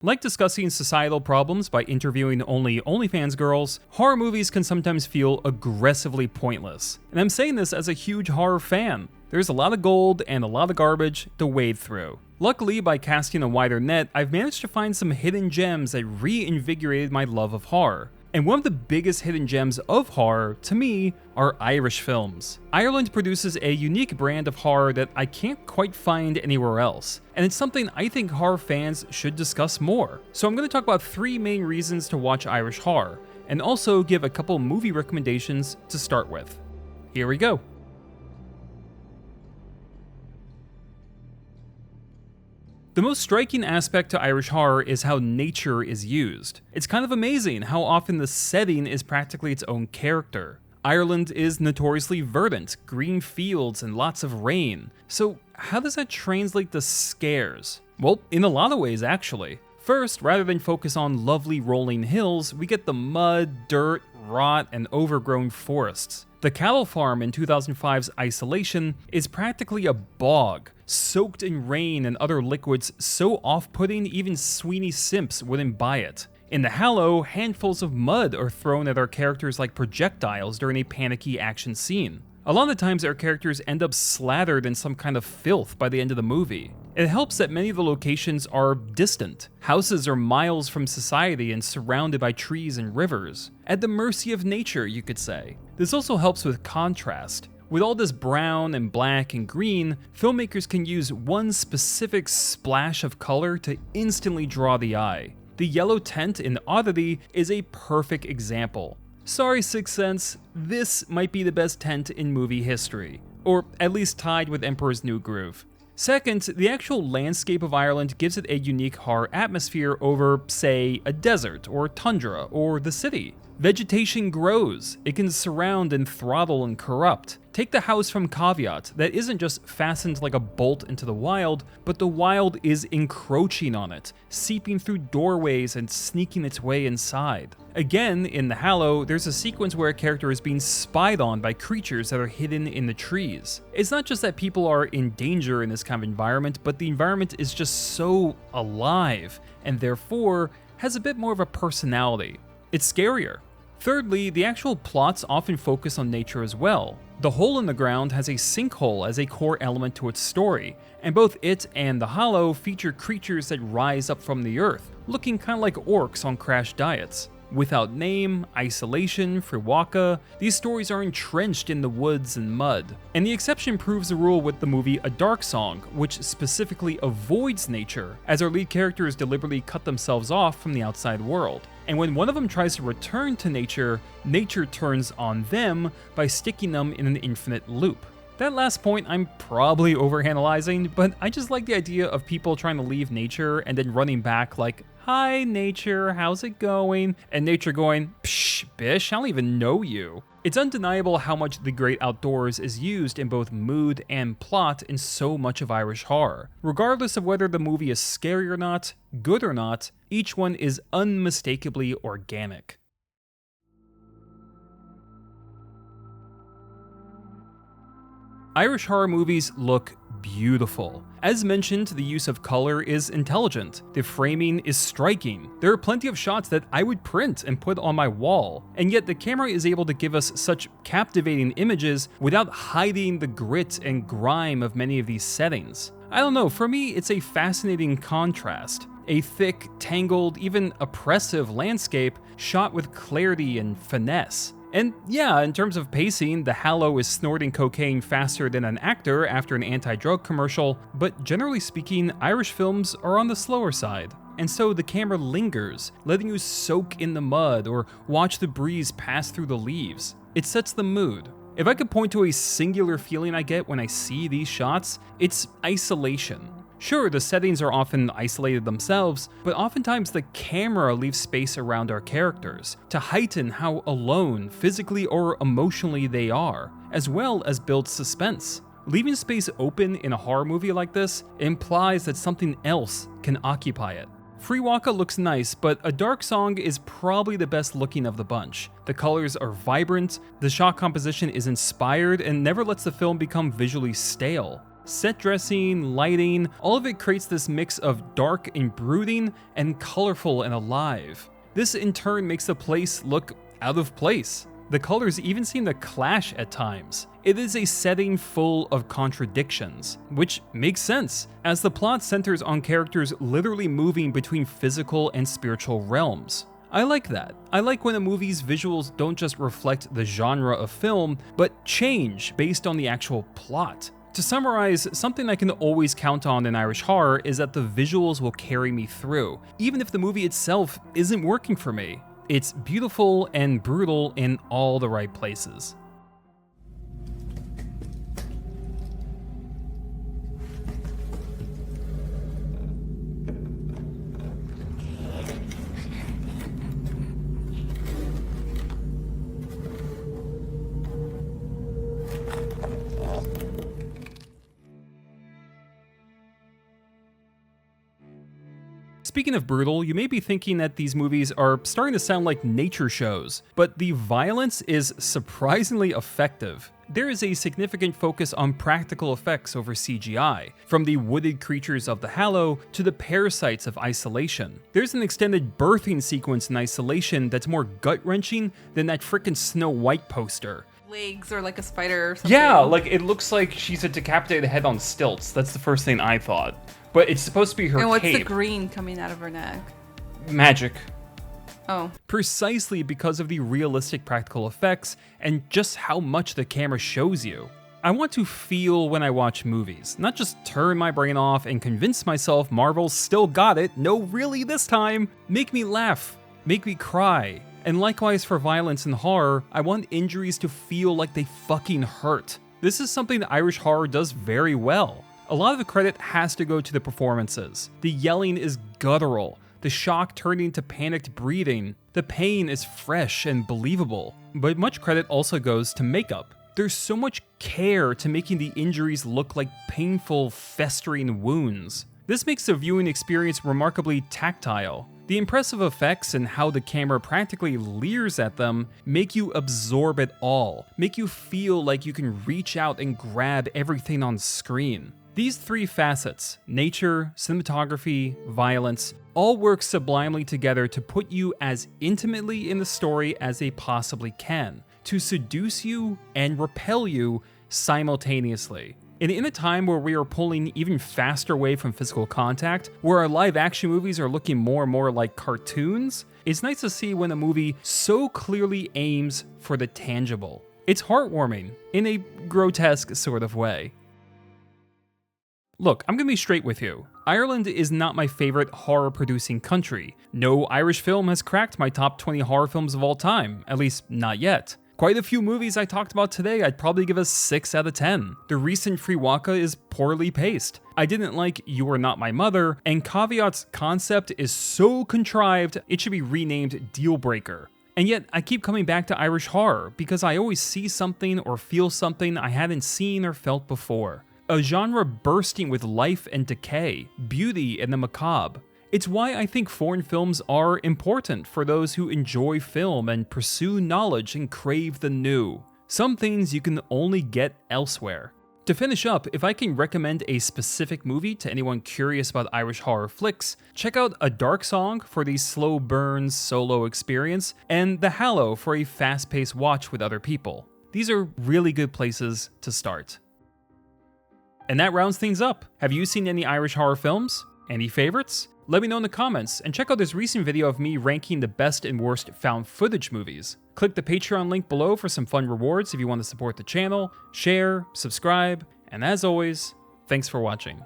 Like discussing societal problems by interviewing only OnlyFans girls, horror movies can sometimes feel aggressively pointless. And I'm saying this as a huge horror fan. There's a lot of gold and a lot of garbage to wade through. Luckily, by casting a wider net, I've managed to find some hidden gems that reinvigorated my love of horror. And one of the biggest hidden gems of horror, to me, are Irish films. Ireland produces a unique brand of horror that I can't quite find anywhere else, and it's something I think horror fans should discuss more. So I'm going to talk about 3 main reasons to watch Irish horror, and also give a couple movie recommendations to start with. Here we go. The most striking aspect to Irish horror is how nature is used. It's kind of amazing how often the setting is practically its own character. Ireland is notoriously verdant, green fields and lots of rain. So how does that translate to scares? Well, in a lot of ways actually. First, rather than focus on lovely rolling hills, we get the mud, dirt, rot, and overgrown forests. The cattle farm in 2005's Isolation is practically a bog, soaked in rain and other liquids so off-putting even Sweeney simps wouldn't buy it. In The Hallow, handfuls of mud are thrown at our characters like projectiles during a panicky action scene. A lot of times our characters end up slathered in some kind of filth by the end of the movie. It helps that many of the locations are distant. Houses are miles from society and surrounded by trees and rivers. At the mercy of nature, you could say. This also helps with contrast. With all this brown and black and green, filmmakers can use one specific splash of color to instantly draw the eye. The yellow tent in Oddity is a perfect example. Sorry, Sixth Sense, this might be the best tent in movie history, or at least tied with Emperor's New Groove. Second, the actual landscape of Ireland gives it a unique horror atmosphere over, say, a desert, or tundra, or the city. Vegetation grows, it can surround and throttle and corrupt. Take the house from Caveat that isn't just fastened like a bolt into the wild, but the wild is encroaching on it, seeping through doorways and sneaking its way inside. Again, in The Hallow, there's a sequence where a character is being spied on by creatures that are hidden in the trees. It's not just that people are in danger in this kind of environment, but the environment is just so alive, and therefore has a bit more of a personality. It's scarier. Thirdly, the actual plots often focus on nature as well. The Hole in the Ground has a sinkhole as a core element to its story, and both it and The Hallow feature creatures that rise up from the earth, looking kind of like orcs on crash diets. Without Name, Isolation, Friwaka, these stories are entrenched in the woods and mud. And the exception proves the rule with the movie A Dark Song, which specifically avoids nature, as our lead characters deliberately cut themselves off from the outside world. And when one of them tries to return to nature, nature turns on them by sticking them in an infinite loop. That last point I'm probably overanalyzing, but I just like the idea of people trying to leave nature and then running back like, "Hi nature, how's it going?" And nature going, "Psh, bish, I don't even know you." It's undeniable how much the great outdoors is used in both mood and plot in so much of Irish horror. Regardless of whether the movie is scary or not, good or not, each one is unmistakably organic. Irish horror movies look beautiful. As mentioned, the use of color is intelligent. The framing is striking. There are plenty of shots that I would print and put on my wall, and yet the camera is able to give us such captivating images without hiding the grit and grime of many of these settings. I don't know, for me it's a fascinating contrast. A thick, tangled, even oppressive landscape shot with clarity and finesse. And yeah, in terms of pacing, The Hallow is snorting cocaine faster than an actor after an anti-drug commercial, but generally speaking, Irish films are on the slower side. And so the camera lingers, letting you soak in the mud or watch the breeze pass through the leaves. It sets the mood. If I could point to a singular feeling I get when I see these shots, it's isolation. Sure, the settings are often isolated themselves, but oftentimes the camera leaves space around our characters to heighten how alone, physically or emotionally they are, as well as build suspense. Leaving space open in a horror movie like this implies that something else can occupy it. Friwaka looks nice, but A Dark Song is probably the best looking of the bunch. The colors are vibrant, the shot composition is inspired, and never lets the film become visually stale. Set dressing, lighting, all of it creates this mix of dark and brooding and colorful and alive. This in turn makes the place look out of place. The colors even seem to clash at times. It is a setting full of contradictions, which makes sense, as the plot centers on characters literally moving between physical and spiritual realms. I like that. I like when a movie's visuals don't just reflect the genre of film, but change based on the actual plot. To summarize, something I can always count on in Irish horror is that the visuals will carry me through, even if the movie itself isn't working for me. It's beautiful and brutal in all the right places. Speaking of brutal, you may be thinking that these movies are starting to sound like nature shows, but the violence is surprisingly effective. There is a significant focus on practical effects over CGI, from the wooded creatures of the Hallow to the parasites of Isolation. There's an extended birthing sequence in Isolation that's more gut-wrenching than that frickin' Snow White poster. Legs or like a spider or something. Yeah, like it looks like she's a decapitated head on stilts. That's the first thing I thought. But it's supposed to be her cape. And what's the green coming out of her neck? Magic. Oh. Precisely because of the realistic practical effects and just how much the camera shows you. I want to feel when I watch movies, not just turn my brain off and convince myself Marvel still got it. No, really this time. Make me laugh. Make me cry. And likewise for violence and horror, I want injuries to feel like they fucking hurt. This is something that Irish horror does very well. A lot of the credit has to go to the performances. The yelling is guttural, the shock turning to panicked breathing, the pain is fresh and believable. But much credit also goes to makeup. There's so much care to making the injuries look like painful, festering wounds. This makes the viewing experience remarkably tactile. The impressive effects and how the camera practically leers at them make you absorb it all, make you feel like you can reach out and grab everything on screen. These three facets, nature, cinematography, violence, all work sublimely together to put you as intimately in the story as they possibly can, to seduce you and repel you simultaneously. And in a time where we are pulling even faster away from physical contact, where our live action movies are looking more and more like cartoons, it's nice to see when a movie so clearly aims for the tangible. It's heartwarming, in a grotesque sort of way. Look, I'm gonna be straight with you. Ireland is not my favorite horror-producing country. No Irish film has cracked my top 20 horror films of all time, at least not yet. Quite a few movies I talked about today I'd probably give a 6 out of 10. The recent Free Waka is poorly paced. I didn't like You Are Not My Mother, and Caveat's concept is so contrived it should be renamed Deal Breaker. And yet, I keep coming back to Irish horror because I always see something or feel something I hadn't seen or felt before. A genre bursting with life and decay, beauty and the macabre. It's why I think foreign films are important for those who enjoy film and pursue knowledge and crave the new. Some things you can only get elsewhere. To finish up, if I can recommend a specific movie to anyone curious about Irish horror flicks, check out A Dark Song for the slow burn solo experience, and The Hallow for a fast-paced watch with other people. These are really good places to start. And that rounds things up. Have you seen any Irish horror films? Any favorites? Let me know in the comments, and check out this recent video of me ranking the best and worst found footage movies. Click the Patreon link below for some fun rewards if you want to support the channel, share, subscribe, and as always, thanks for watching.